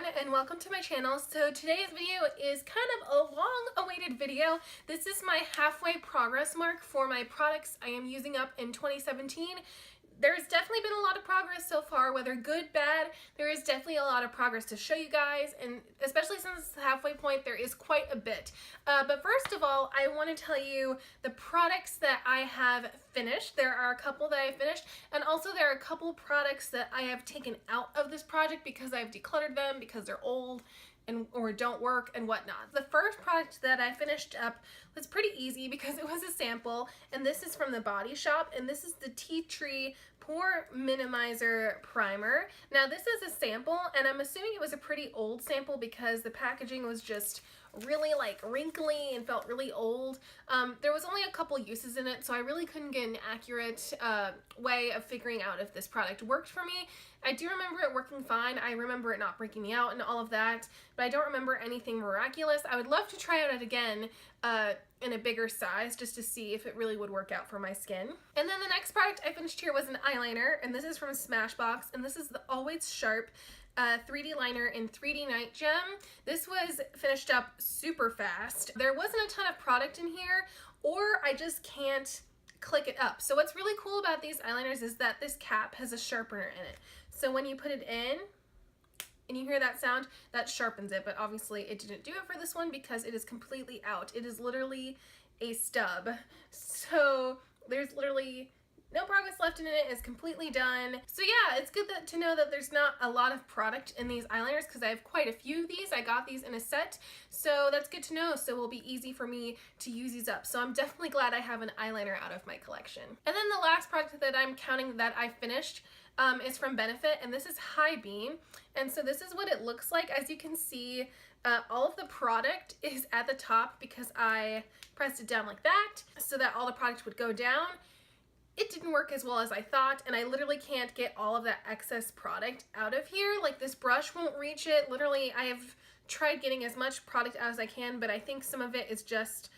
everyone, and welcome to my channel. So today's video is kind of a long-awaited video. This is my halfway progress mark for my products I am using up in 2017. There's definitely been a lot of progress so far, whether good, bad, there is definitely a lot of progress to show you guys, and especially since it's the halfway point, there is quite a bit. But first of all, I want to tell you the products that I have finished. There are a couple that I finished, and also there are a couple products that I have taken out of this project because I've decluttered them, because they're old, or don't work and whatnot. The first product that I finished up was pretty easy because it was a sample, and this is from the Body Shop, and this is the Tea Tree Pore Minimizer Primer. Now this is a sample, and I'm assuming it was a pretty old sample because the packaging was just really like wrinkly and felt really old. There was only a couple uses in it, so I really couldn't get an accurate way of figuring out if this product worked for me. I do remember it working fine. I remember it not breaking me out and all of that, but I don't remember anything miraculous. I would love to try it out again in a bigger size just to see if it really would work out for my skin. And then the next product I finished here was an eyeliner, and this is from Smashbox, and this is the Always Sharp 3D liner in 3D Night Gem. This was finished up super fast. There wasn't a ton of product in here, or I just can't click it up. So what's really cool about these eyeliners is that this cap has a sharpener in it. So when you put it in, and you hear that sound, that sharpens it, but obviously it didn't do it for this one because it is completely out. It is literally a stub. So there's literally no progress left in it. It's completely done. So yeah, it's good to know that there's not a lot of product in these eyeliners because I have quite a few of these. I got these in a set, so that's good to know. So it will be easy for me to use these up. So I'm definitely glad I have an eyeliner out of my collection. And then the last product that I'm counting that I finished is from Benefit, and this is High Beam. And so this is what it looks like. As you can see, all of the product is at the top because I pressed it down like that so that all the product would go down. It didn't work as well as I thought, and I literally can't get all of that excess product out of here. Like, this brush won't reach it. Literally, I have tried getting as much product out as I can, but I think some of it is just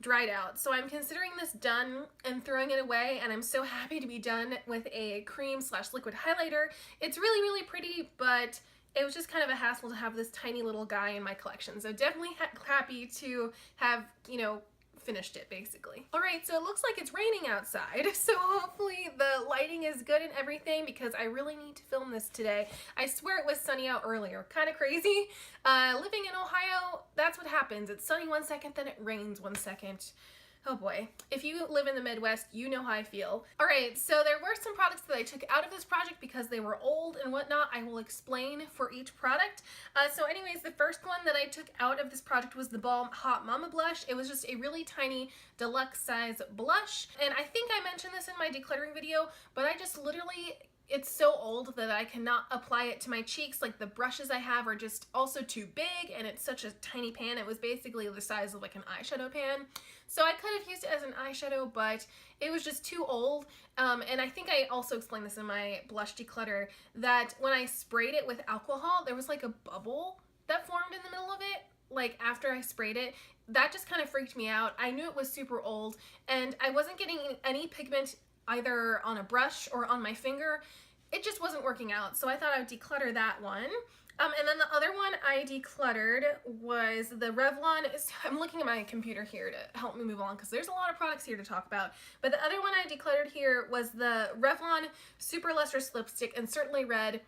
dried out. So I'm considering this done and throwing it away, and I'm so happy to be done with a cream / liquid highlighter. It's really, really pretty, but it was just kind of a hassle to have this tiny little guy in my collection. So definitely happy to have, you know, finished it basically. Alright, so it looks like it's raining outside, so hopefully the lighting is good and everything because I really need to film this today. I swear it was sunny out earlier. Kind of crazy. Living in Ohio, that's what happens. It's sunny one second, then it rains one second. Oh boy. If you live in the Midwest, you know how I feel. Alright, so there were some products that I took out of this project because they were old and whatnot. I will explain for each product. So anyways, the first one that I took out of this project was the Balm Hot Mama Blush. It was just a really tiny deluxe size blush. And I think I mentioned this in my decluttering video, but I just literally, it's so old that I cannot apply it to my cheeks. Like, the brushes I have are just also too big, and it's such a tiny pan. It was basically the size of like an eyeshadow pan. So I could have used it as an eyeshadow, but it was just too old. And I think I also explained this in my blush declutter, that when I sprayed it with alcohol, there was like a bubble that formed in the middle of it. Like, after I sprayed it, that just kind of freaked me out. I knew it was super old, and I wasn't getting any pigment either on a brush or on my finger. It just wasn't working out, so I thought I would declutter that one. And then the other one I decluttered was the Revlon. I'm looking at my computer here to help me move on because there's a lot of products here to talk about. But the other one I decluttered here was the Revlon Super Lustrous Lipstick in Certainly Red.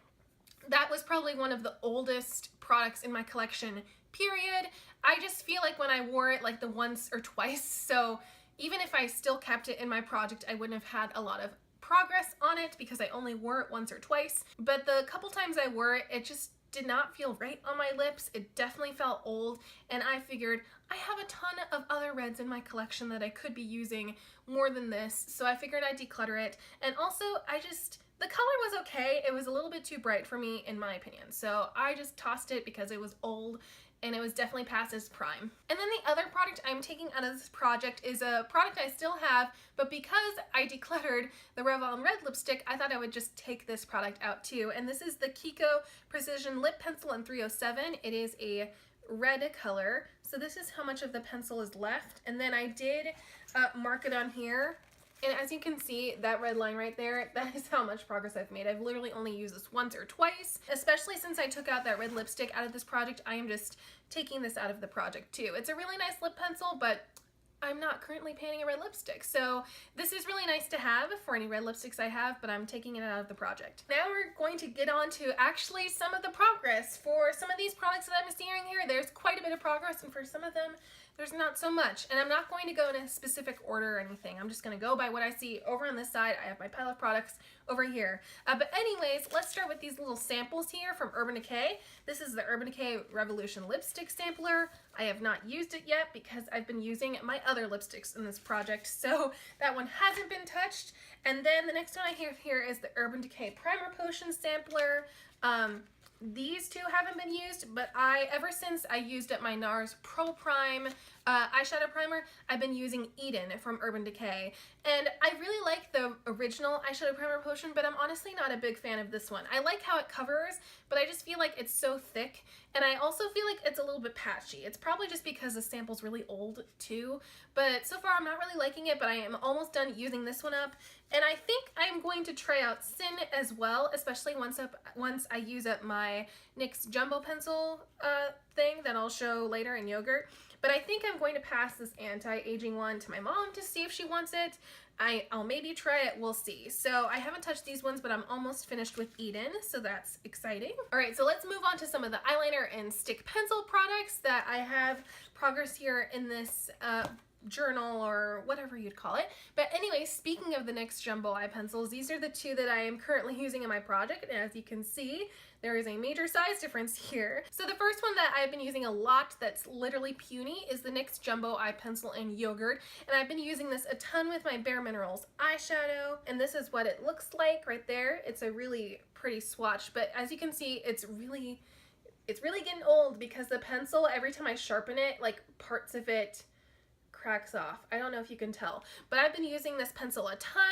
That was probably one of the oldest products in my collection, period. I just feel like when I wore it like the once or twice, so even if I still kept it in my project, I wouldn't have had a lot of progress on it because I only wore it once or twice. But the couple times I wore it, it just did not feel right on my lips. It definitely felt old, and I figured I have a ton of other reds in my collection that I could be using more than this, so I figured I'd declutter it. And also, the color was okay. It was a little bit too bright for me, in my opinion, so I just tossed it because it was old and it was definitely past its prime. And then the other product I'm taking out of this project is a product I still have, but because I decluttered the Revlon Red lipstick, I thought I would just take this product out too. And this is the Kiko Precision Lip Pencil in 307. It is a red color. So this is how much of the pencil is left. And then I did mark it on here And as you can see, that red line right there, that is how much progress I've made. I've literally only used this once or twice, especially since I took out that red lipstick out of this project. I am just taking this out of the project too. It's a really nice lip pencil, but I'm not currently painting a red lipstick. So this is really nice to have for any red lipsticks I have, but I'm taking it out of the project. Now we're going to get on to actually some of the progress. For some of these products that I'm seeing here, there's quite a bit of progress, and for some of them, there's not so much. And I'm not going to go in a specific order or anything. I'm just going to go by what I see over on this side. I have my pile of products over here. But anyways, let's start with these little samples here from Urban Decay. This is the Urban Decay Revolution Lipstick Sampler. I have not used it yet because I've been using my other lipsticks in this project, so that one hasn't been touched. And then the next one I have here is the Urban Decay Primer Potion Sampler. These two haven't been used, but ever since I used up my NARS Pro Prime eyeshadow primer, I've been using Eden from Urban Decay. And I really like the original eyeshadow primer potion, but I'm honestly not a big fan of this one. I like how it covers, but I just feel like it's so thick, and I also feel like it's a little bit patchy. It's probably just because the sample's really old too, but so far I'm not really liking it, but I am almost done using this one up. And I think I'm going to try out Sin as well, especially once I use up my NYX Jumbo Pencil thing that I'll show later in Yogurt. But I think I'm going to pass this anti-aging one to my mom to see if she wants it. I'll maybe try it, we'll see. So I haven't touched these ones, but I'm almost finished with Eden, so that's exciting. All right, so let's move on to some of the eyeliner and stick pencil products that I have progress here in this journal or whatever you'd call it. But anyway, speaking of the NYX Jumbo Eye Pencils, these are the two that I am currently using in my project, and as you can see, there is a major size difference here. So the first one that I've been using a lot that's literally puny is the NYX Jumbo Eye Pencil in Yogurt, and I've been using this a ton with my Bare Minerals eyeshadow, and this is what it looks like right there. It's a really pretty swatch, but as you can see, it's really getting old because the pencil, every time I sharpen it, like parts of it cracks off. I don't know if you can tell, but I've been using this pencil a ton,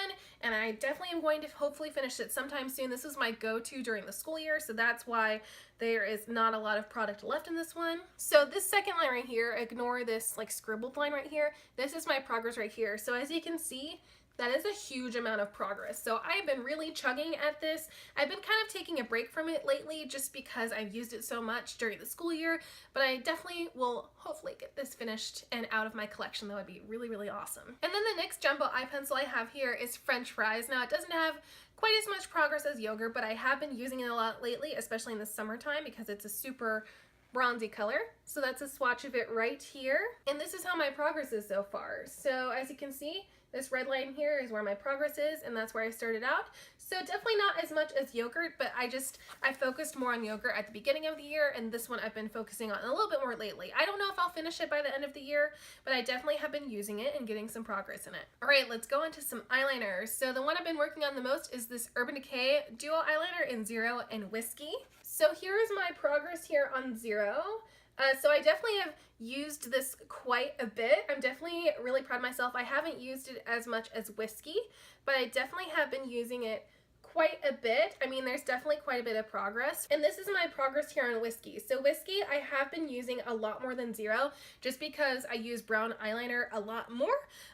and I definitely am going to hopefully finish it sometime soon. This is my go-to during the school year, so that's why there is not a lot of product left in this one. So this second line right here, ignore this like scribbled line right here. This is my progress right here. So as you can see, that is a huge amount of progress. So I've been really chugging at this. I've been kind of taking a break from it lately just because I've used it so much during the school year, but I definitely will hopefully get this finished and out of my collection. That would be really, really awesome. And then the next Jumbo Eye Pencil I have here is French Fries. Now it doesn't have quite as much progress as Yogurt, but I have been using it a lot lately, especially in the summertime because it's a super bronzy color. So that's a swatch of it right here. And this is how my progress is so far. So as you can see, this red line here is where my progress is, and that's where I started out. So definitely not as much as Yogurt, but I focused more on Yogurt at the beginning of the year, and this one I've been focusing on a little bit more lately. I don't know if I'll finish it by the end of the year, but I definitely have been using it and getting some progress in it. All right, let's go into some eyeliners. So the one I've been working on the most is this Urban Decay Duo Eyeliner in Zero and Whiskey. So here's my progress here on Zero. So I definitely have used this quite a bit. I'm definitely really proud of myself. I haven't used it as much as Whiskey, but I definitely have been using it quite a bit. I mean, there's definitely quite a bit of progress. And this is my progress here on Whiskey. So Whiskey, I have been using a lot more than Zero just because I use brown eyeliner a lot more.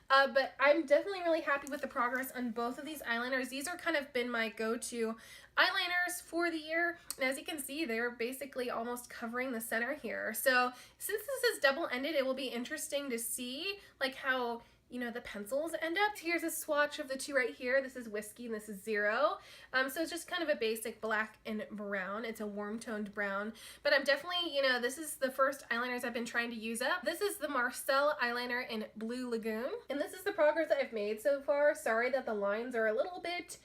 But I'm definitely really happy with the progress on both of these eyeliners. These are kind of been my go-to eyeliners for the year, and as you can see, they're basically almost covering the center here. So since this is double-ended, it will be interesting to see like how, you know, the pencils end up. Here's a swatch of the two right here. This is Whiskey and this is Zero. So it's just kind of a basic black and brown. It's a warm toned brown, but I'm definitely, you know, this is the first eyeliners I've been trying to use up. This is the Marcel eyeliner in Blue Lagoon, and this is the progress I've made so far. Sorry that the lines are a little bit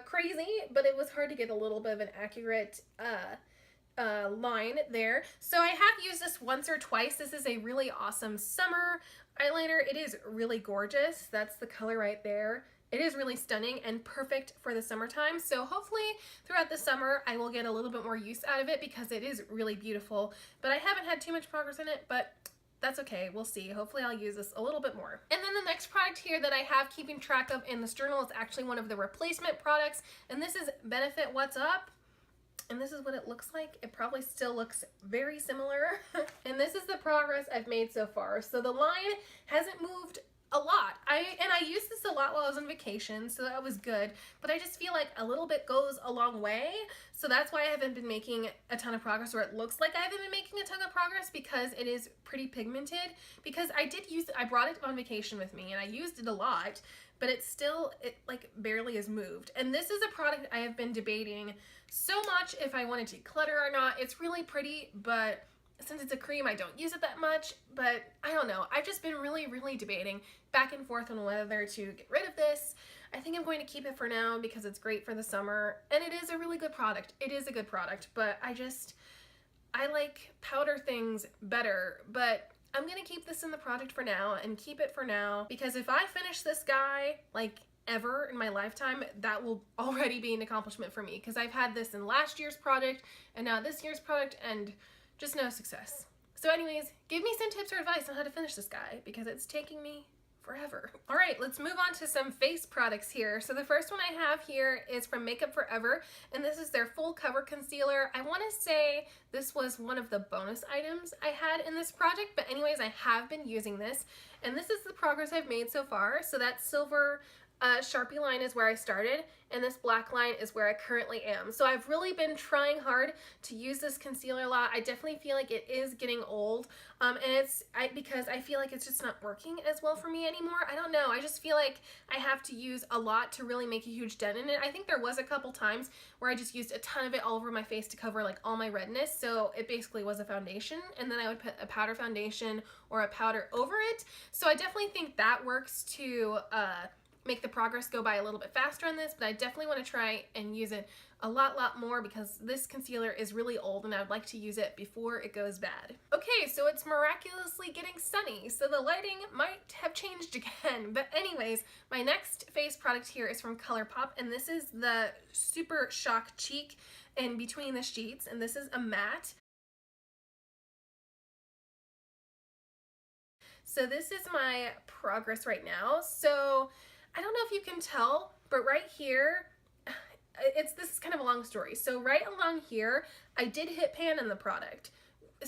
crazy, but it was hard to get a little bit of an accurate line there. So I have used this once or twice. This is a really awesome summer eyeliner. It is really gorgeous. That's the color right there. It is really stunning and perfect for the summertime. So hopefully throughout the summer I will get a little bit more use out of it because it is really beautiful, but I haven't had too much progress in it, but that's okay, we'll see. Hopefully I'll use this a little bit more. And then the next product here that I have keeping track of in this journal is actually one of the replacement products, and this is Benefit What's Up. And this is what it looks like. It probably still looks very similar. And this is the progress I've made so far. So the line hasn't moved a lot. I used this a lot while I was on vacation, so that was good, but I just feel like a little bit goes a long way, so that's why I haven't been making a ton of progress, or it looks like I haven't been making a ton of progress, because it is pretty pigmented, because I did use it, I brought it on vacation with me, and I used it a lot, but it like barely has moved. And this is a product I have been debating so much if I want to declutter or not. It's really pretty, but since it's a cream, I don't use it that much, but I don't know. I've just been really debating back and forth on whether to get rid of this. I think I'm going to keep it for now because it's great for the summer, and it is a really good product. It is a good product, but I like powder things better, but I'm gonna keep this in the product for now and keep it for now, because if I finish this guy, like, ever in my lifetime, that will already be an accomplishment for me, because I've had this in last year's product and now this year's product, and just no success. So anyways, give me some tips or advice on how to finish this guy, because it's taking me forever. All right, let's move on to some face products here. So the first one I have here is from Makeup Forever, and this is their full cover concealer. I want to say this was one of the bonus items I had in this project, but anyways, I have been using this, and this is the progress I've made so far. So that silver Sharpie line is where I started, and this black line is where I currently am. So I've really been trying hard to use this concealer a lot. I definitely feel like it is getting old, and because I feel like it's just not working as well for me anymore. I don't know, I just feel like I have to use a lot to really make a huge dent in it. I think there was a couple times where I just used a ton of it all over my face to cover like all my redness, so it basically was a foundation, and then I would put a powder foundation or a powder over it. So I definitely think that works to make the progress go by a little bit faster on this, but I definitely want to try and use it a lot more, because this concealer is really old and I would like to use it before it goes bad. Okay, so it's miraculously getting sunny, so the lighting might have changed again, but anyways, my next face product here is from ColourPop, and this is the Super Shock Cheek in Between the Sheets, and this is a matte. So this is my progress right now. So I don't know if you can tell, but right here, this is kind of a long story. So right along here, I did hit pan in the product,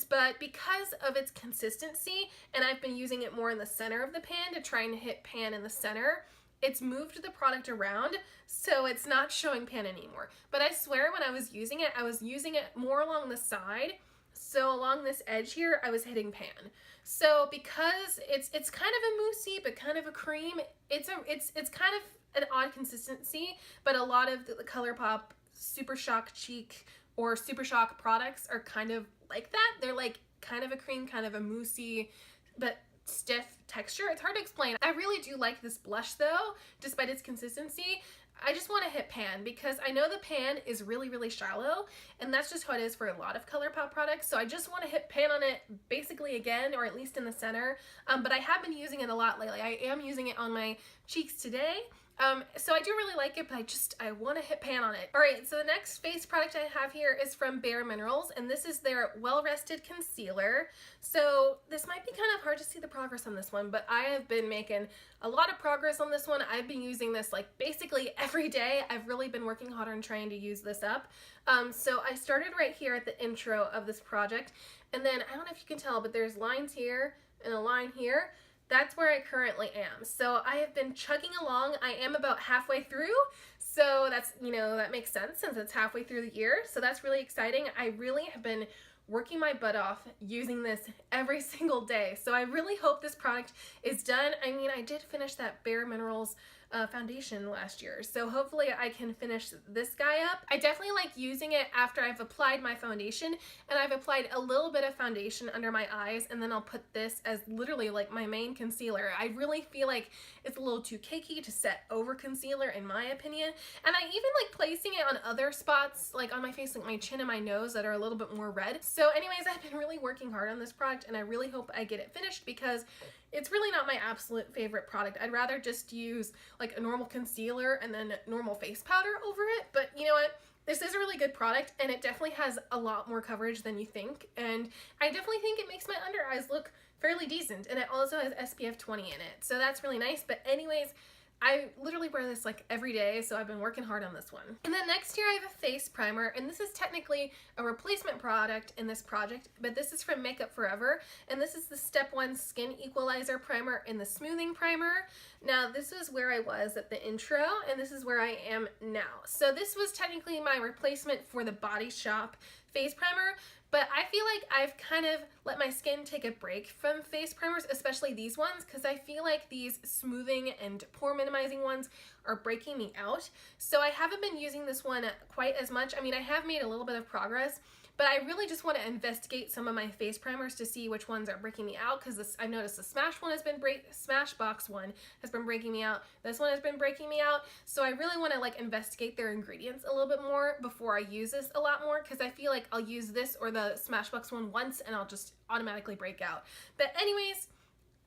but because of its consistency, and I've been using it more in the center of the pan to try and hit pan in the center, it's moved the product around, so it's not showing pan anymore. But I swear when I was using it more along the side, so along this edge here, I was hitting pan. So because it's kind of a moussey, but kind of a cream, it's kind of an odd consistency, but a lot of the ColourPop Super Shock Cheek or Super Shock products are kind of like that. They're like kind of a cream, kind of a moussey, but stiff texture. It's hard to explain. I really do like this blush though, despite its consistency. I just want to hit pan because I know the pan is really shallow, and that's just how it is for a lot of ColourPop products. So I just want to hit pan on it basically again, or at least in the center. But I have been using it a lot lately. I am using it on my cheeks today. So I do really like it, but I want to hit pan on it. Alright, so the next face product I have here is from Bare Minerals, and this is their Well Rested Concealer. So this might be kind of hard to see the progress on this one, but I have been making a lot of progress on this one. I've been using this like basically every day. I've really been working hard on trying to use this up. So I started right here at the intro of this project, and then I don't know if you can tell, but there's lines here and a line here. That's where I currently am. So I have been chugging along. I am about halfway through. So that's, that makes sense since it's halfway through the year. So that's really exciting. I really have been working my butt off using this every single day. So I really hope this product is done. I mean, I did finish that Bare Minerals foundation last year, so hopefully I can finish this guy up. I definitely like using it after I've applied my foundation, and I've applied a little bit of foundation under my eyes, and then I'll put this as literally like my main concealer. I really feel like it's a little too cakey to set over concealer in my opinion, and I even like placing it on other spots like on my face, like my chin and my nose that are a little bit more red. So anyways, I've been really working hard on this product, and I really hope I get it finished because it's really not my absolute favorite product. I'd rather just use like a normal concealer and then normal face powder over it. But you know what? This is a really good product, and it definitely has a lot more coverage than you think. And I definitely think it makes my under eyes look fairly decent. And it also has SPF 20 in it. So that's really nice. But anyways, I literally wear this like every day, so I've been working hard on this one. And then next here I have a face primer, and this is technically a replacement product in this project, but this is from Makeup Forever, and this is the Step 1 Skin Equalizer Primer in the Smoothing Primer. Now this is where I was at the intro, and this is where I am now. So this was technically my replacement for the Body Shop face primer, but I feel like I've kind of let my skin take a break from face primers, especially these ones, because I feel like these smoothing and pore minimizing ones are breaking me out. So I haven't been using this one quite as much. I mean, I have made a little bit of progress, but I really just want to investigate some of my face primers to see which ones are breaking me out, because I've noticed the Smashbox one has been breaking me out. This one has been breaking me out. So I really want to like investigate their ingredients a little bit more before I use this a lot more, because I feel like I'll use this or the Smashbox one once and I'll just automatically break out. But anyways,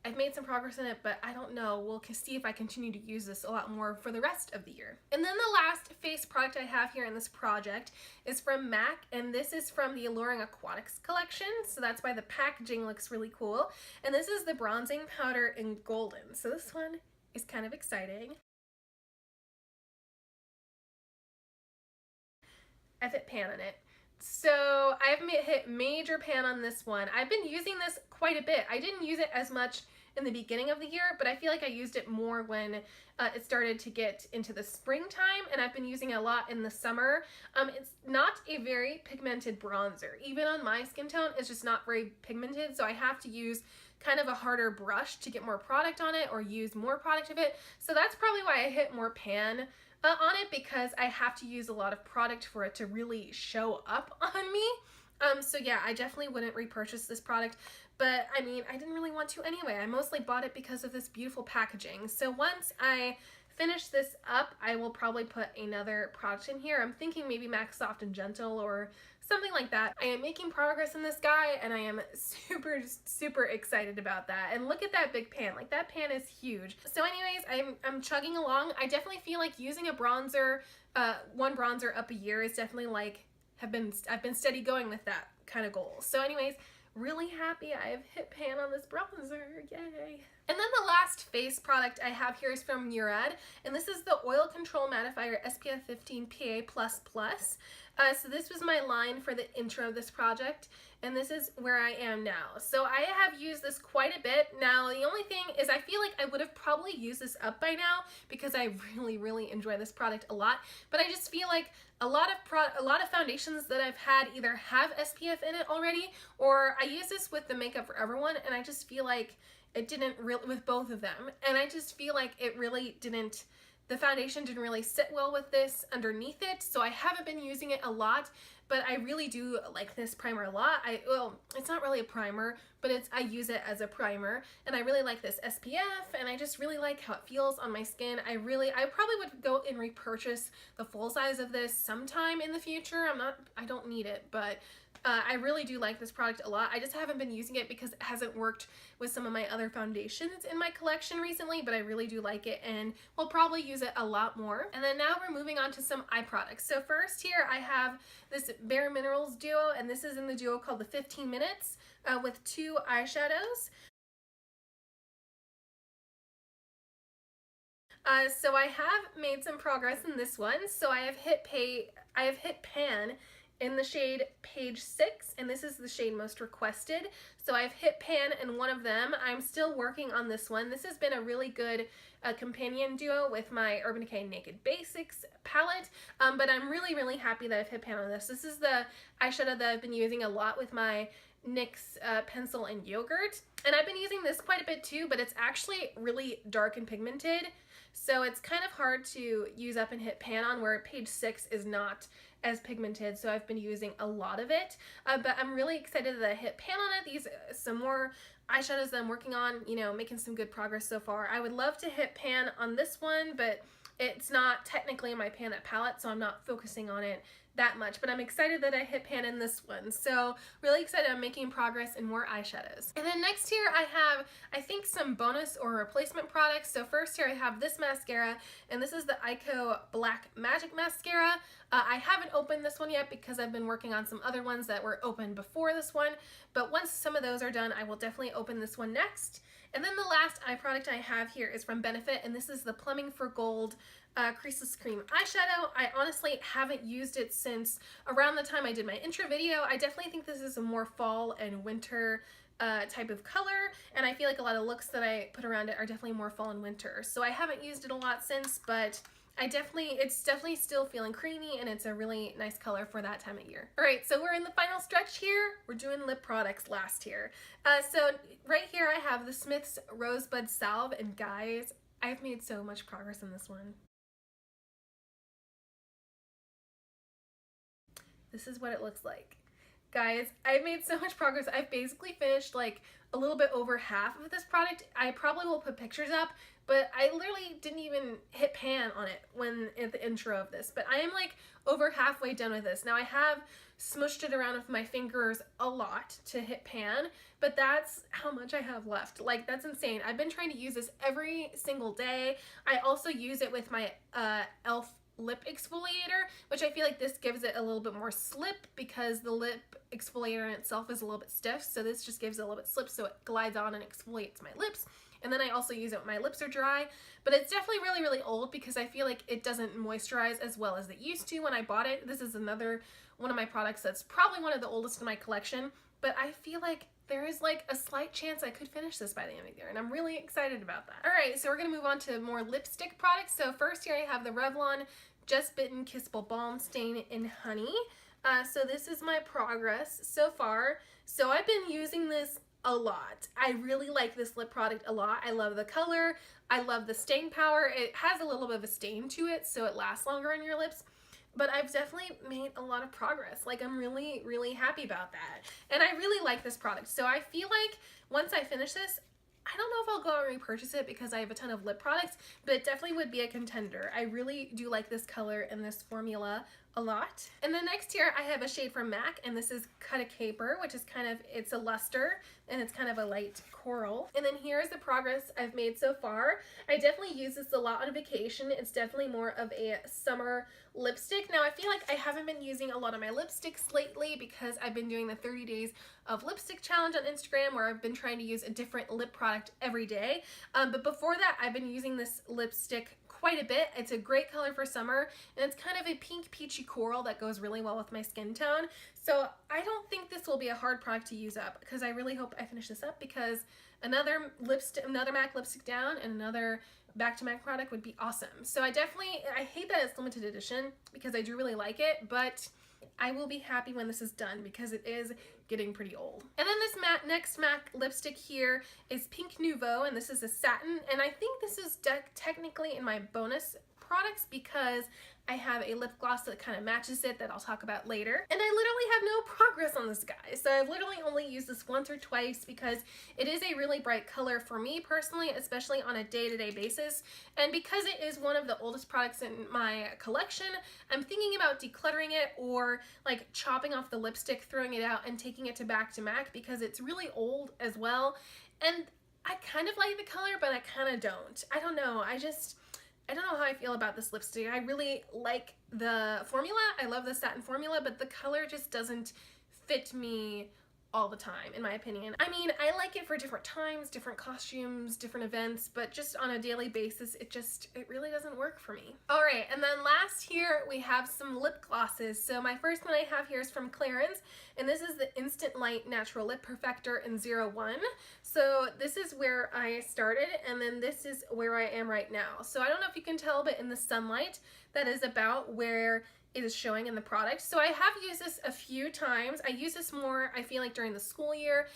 I've made some progress in it, but I don't know. We'll see if I continue to use this a lot more for the rest of the year. And then the last face product I have here in this project is from MAC, and this is from the Alluring Aquatics collection. So that's why the packaging looks really cool. And this is the bronzing powder in golden. So this one is kind of exciting. I've hit pan on it. So I've hit major pan on this one. I've been using this quite a bit. I didn't use it as much in the beginning of the year, but I feel like I used it more when it started to get into the springtime, and I've been using it a lot in the summer. It's not a very pigmented bronzer. Even on my skin tone, it's just not very pigmented, so I have to use kind of a harder brush to get more product on it or use more product of it. So that's probably why I hit more pan on it, because I have to use a lot of product for it to really show up on me. So yeah, I definitely wouldn't repurchase this product, but I mean, I didn't really want to anyway. I mostly bought it because of this beautiful packaging. So once I finish this up, I will probably put another product in here. I'm thinking maybe MAC Soft and Gentle or something like that. I am making progress in this guy, and I am super excited about that. And look at that big pan. Like, that pan is huge. So anyways, I'm chugging along. I definitely feel like using a bronzer, one bronzer up a year is definitely like, I've been steady going with that kind of goal. So anyways, really happy I've hit pan on this bronzer, yay. And then the last face product I have here is from Murad, and this is the Oil Control Mattifier SPF 15 PA++. So this was my line for the intro of this project, and this is where I am now. So I have used this quite a bit. Now, the only thing is I feel like I would have probably used this up by now, because I really enjoy this product a lot, but I just feel like a lot of foundations that I've had either have SPF in it already, or I use this with the Makeup Forever one, and I just feel like it didn't really, with both of them, and I just feel like it really didn't, the foundation didn't really sit well with this underneath it, so I haven't been using it a lot, but I really do like this primer a lot. Well, it's not really a primer, but I use it as a primer, and I really like this SPF, and I just really like how it feels on my skin. I probably would go and repurchase the full size of this sometime in the future. I don't need it, but I really do like this product a lot. I just haven't been using it because it hasn't worked with some of my other foundations in my collection recently, but I really do like it, and will probably use it a lot more. And then now we're moving on to some eye products. So first here I have this Bare Minerals duo, and this is in the duo called the 15 Minutes with 2 eyeshadows. So I have made some progress in this one. So I have hit pan in the shade Page 6, and this is the shade Most Requested. So I've hit pan in one of them. I'm still working on this one. This has been a really good companion duo with my Urban Decay Naked Basics palette, but I'm really happy that I've hit pan on this. This is the eyeshadow that I've been using a lot with my NYX Pencil and Yogurt, and I've been using this quite a bit too, but it's actually really dark and pigmented, so it's kind of hard to use up and hit pan on, where Page 6 is not as pigmented, so I've been using a lot of it, but I'm really excited that I hit pan on it. These some more eyeshadows that I'm working on, you know, making some good progress so far. I would love to hit pan on this one, but it's not technically in my pan palette, so I'm not focusing on it that much, but I'm excited that I hit pan in this one. So really excited. I'm making progress in more eyeshadows. And then next here I have, I think, some bonus or replacement products. So first here I have this mascara, and this is the Ico Black Magic Mascara. I haven't opened this one yet because I've been working on some other ones that were open before this one, but once some of those are done, I will definitely open this one next. And then the last eye product I have here is from Benefit, and this is the Plumbing for Gold Creaseless Cream Eyeshadow. I honestly haven't used it since around the time I did my intro video. I definitely think this is a more fall and winter type of color, and I feel like a lot of looks that I put around it are definitely more fall and winter. So I haven't used it a lot since, but it's definitely still feeling creamy, and it's a really nice color for that time of year. All right, so we're in the final stretch here. We're doing lip products last here. So right here I have the Smith's Rosebud Salve, and guys, I've made so much progress in this one. This is what it looks like. Guys, I've made so much progress. I've basically finished like a little bit over half of this product. I probably will put pictures up, but I literally didn't even hit pan on it when at the intro of this. But I am like over halfway done with this. Now I have smushed it around with my fingers a lot to hit pan, but that's how much I have left. Like, that's insane. I've been trying to use this every single day. I also use it with my e.l.f. lip exfoliator, which I feel like this gives it a little bit more slip because the lip exfoliator in itself is a little bit stiff, so this just gives it a little bit slip so it glides on and exfoliates my lips. And then I also use it when my lips are dry, but it's definitely really, really old because I feel like it doesn't moisturize as well as it used to when I bought it. This is another one of my products that's probably one of the oldest in my collection, but I feel like there is like a slight chance I could finish this by the end of the year, and I'm really excited about that. All right, so we're gonna move on to more lipstick products. So first here I have the Revlon Just Bitten Kissable Balm Stain in Honey. So this is my progress so far. So I've been using this a lot. I really like this lip product a lot. I love the color. I love the stain power. It has a little bit of a stain to it, so it lasts longer on your lips. But I've definitely made a lot of progress. Like, I'm really, really happy about that. And I really like this product. So I feel like once I finish this, I don't know if I'll go out and repurchase it because I have a ton of lip products, but it definitely would be a contender. I really do like this color and this formula a lot. And then next here I have a shade from MAC, and this is Cut a Caper, which is kind of, it's a luster and it's kind of a light coral. And then here's the progress I've made so far. I definitely use this a lot on vacation. It's definitely more of a summer lipstick. Now I feel like I haven't been using a lot of my lipsticks lately because I've been doing the 30 days of lipstick challenge on Instagram where I've been trying to use a different lip product every day. But before that I've been using this lipstick quite a bit. It's a great color for summer, and it's kind of a pink peachy coral that goes really well with my skin tone. So I don't think this will be a hard product to use up because I really hope I finish this up because another MAC lipstick down and another back to MAC product would be awesome. So I hate that it's limited edition because I do really like it, but I will be happy when this is done because it is getting pretty old. And then this next MAC lipstick here is Pink Nouveau, and this is a satin, and I think this is technically in my bonus products because I have a lip gloss that kind of matches it that I'll talk about later. And I literally have no progress on this, guy. So I've literally only used this once or twice because it is a really bright color for me personally, especially on a day-to-day basis. And because it is one of the oldest products in my collection, I'm thinking about decluttering it or like chopping off the lipstick, throwing it out, and taking it to back to MAC because it's really old as well. And I kind of like the color, but I kind of don't. I don't know. I don't know how I feel about this lipstick. I really like the formula. I love the satin formula, but the color just doesn't fit me all the time, in my opinion. I mean, I like it for different times, different costumes, different events, but just on a daily basis, it really doesn't work for me. All right, and then last here, we have some lip glosses. So my first one I have here is from Clarins, and this is the Instant Light Natural Lip Perfector in 01. So this is where I started, and then this is where I am right now. So I don't know if you can tell, but in the sunlight, that is about where it is showing in the product. So I have used this a few times. I use this more, I feel like, during the school year.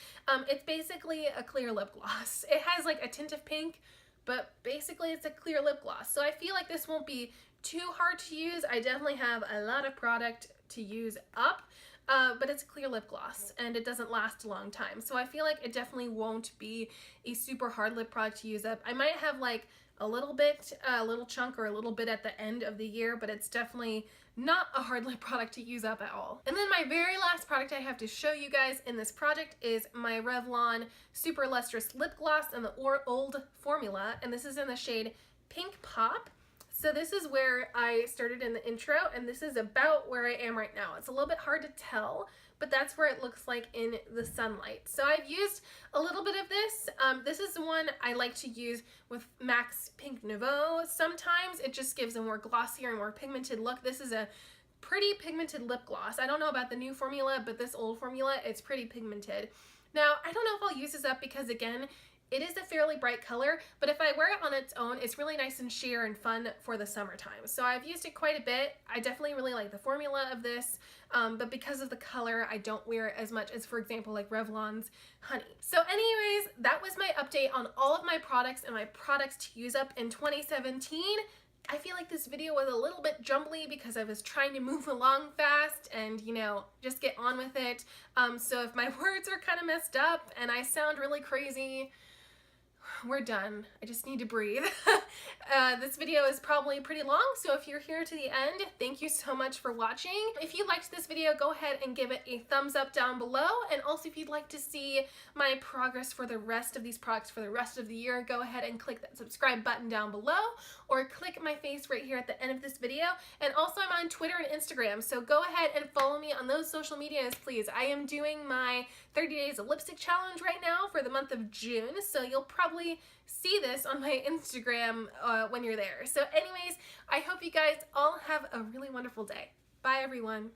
It's basically a clear lip gloss. It has like a tint of pink, but basically it's a clear lip gloss. So I feel like this won't be too hard to use. I definitely have a lot of product to use up. but it's a clear lip gloss and it doesn't last a long time. So I feel like it definitely won't be a super hard lip product to use up. I might have like a little bit, a little chunk or a little bit at the end of the year, but it's definitely not a hard lip product to use up at all. And then my very last product I have to show you guys in this project is my Revlon Super Lustrous Lip Gloss in the Old formula, and this is in the shade Pink Pop. So this is where I started in the intro, and this is about where I am right now. It's a little bit hard to tell, but that's where it looks like in the sunlight. So I've used a little bit of this. This is the one I like to use with MAC's Pink Nouveau. Sometimes it just gives a more glossier and more pigmented look. This is a pretty pigmented lip gloss. I don't know about the new formula, but this old formula, it's pretty pigmented. Now, I don't know if I'll use this up because, again, it is a fairly bright color, but if I wear it on its own, it's really nice and sheer and fun for the summertime. So I've used it quite a bit. I definitely really like the formula of this, but because of the color, I don't wear it as much as, for example, like Revlon's Honey. So anyways, that was my update on all of my products and my products to use up in 2017. I feel like this video was a little bit jumbly because I was trying to move along fast and, you know, just get on with it. So if my words are kind of messed up and I sound really crazy, we're done. I just need to breathe. This video is probably pretty long, so if you're here to the end, thank you so much for watching. If you liked this video, go ahead and give it a thumbs up down below, and also if you'd like to see my progress for the rest of these products for the rest of the year, go ahead and click that subscribe button down below, or click my face right here at the end of this video. And also I'm on Twitter and Instagram, so go ahead and follow me on those social medias, please. I am doing my 30 days of lipstick challenge right now for the month of June, so you'll probably see this on my Instagram when you're there. So anyways, I hope you guys all have a really wonderful day. Bye everyone.